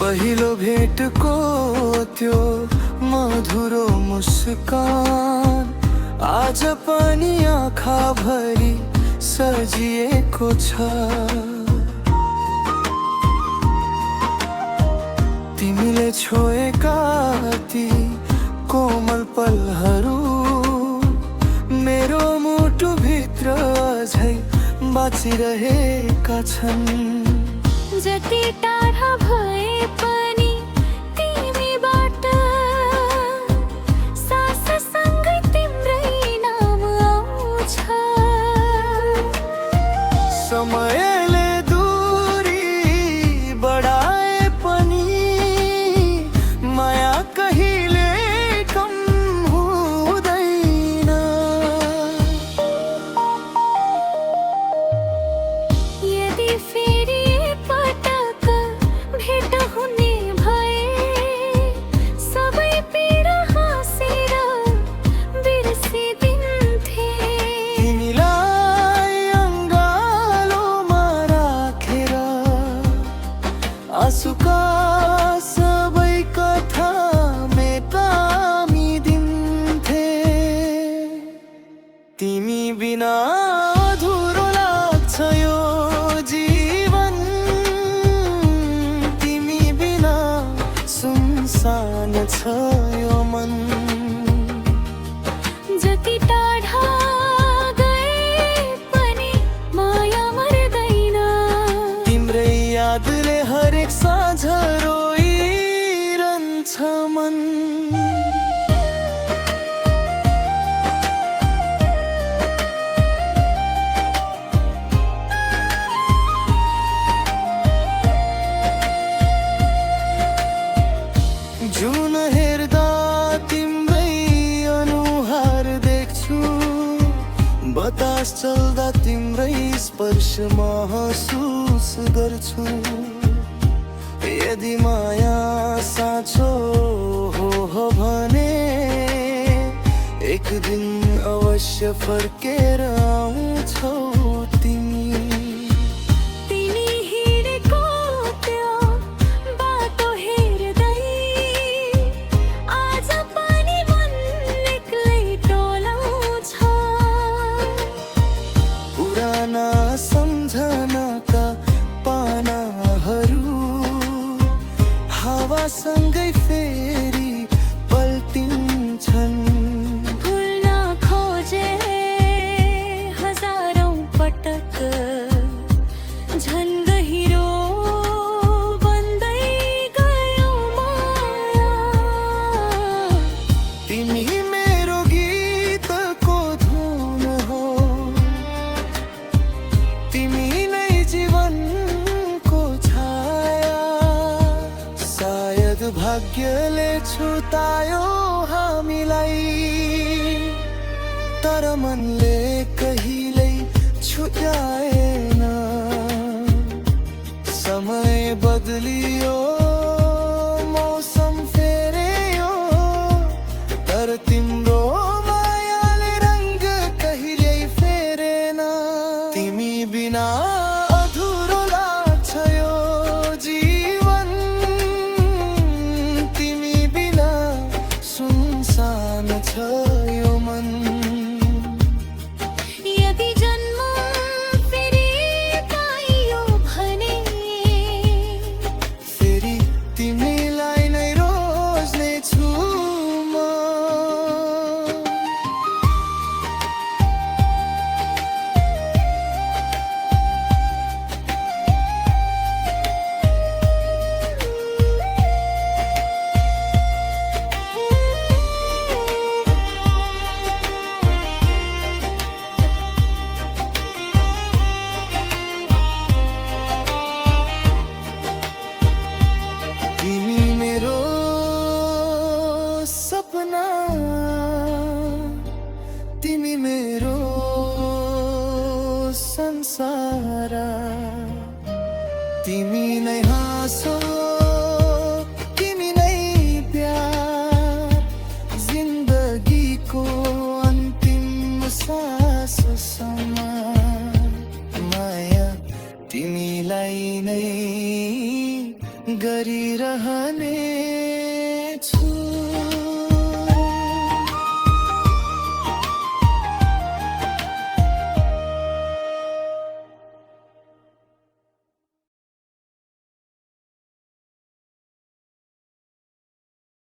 पहिलो भेटको त्यो मधुरो मुस्कान आज पनि आँखाभरि सजिएको छ। तिमीले छोएका ती कोमल पलहरू मेरो मुटुभित्र अझै बाँचिरहेका छन्। जति टाढा भए पनि तिमीबाट साससँगै तिम्रै नाम आउँछ। समयले दूरी बढाए पनि माया कहिले कम हुँदैन। यदि फेरि पटक भेट हुने भए सबै पीडा हाँसेर बिर्सिदिन्थे। तिमीलाई अङ्गालोमा राखेर आँसुका सबै कथा मेटामिदिन्थे। तिमी बिना अधुरो लाग्छ यो जीवन, तिमी बिना सुनसान छ यो मन। जति टाढा गए पनि माया मर्दैन। तिम्रै यादले हरेक साँझ रोइरहन्छ मन। जुन हेर्दा तिम्रै अनुहार देख्छु, बतास चल्दा तिम्रै स्पर्श महसुस गर्छु। यदि माया साँचो हो भने एक दिन अवश्य फर्केर आउँछौ तिमी। तिमी हिँडेको त्यो बाटो हेर्दै आज पनि मन एक्लै डोलाउँछ। पुराना सम्झनाका पानाहरू हावासँगै फेरि पल्टिन्छन्। भुल्न खोजे हजारौँ पटक झन् गहिरो बन्दै गयो माया। तिमी मेरो गीतको धुन हो, तिमी नै जीवनको छाया। सायद भाग्यले छुतायो हामीलाई, तर मनले कहिल्यै छुट्याएन। समय बदलियो, मौसम फेरियो, तर तिम्रो मायाले रङ्ग कहिल्यै फेरेन। तिमी बिना अधुरो लाग्छ यो जीवन, तिमी बिना सुनसान छ यो मन। यदि जन्म फेरि पाइयो भने फेरि तिमीलाई नै रोज्नेछु म। तिमी मेरो सपना, तिमी मेरो संसार, तिमी नै हाँसो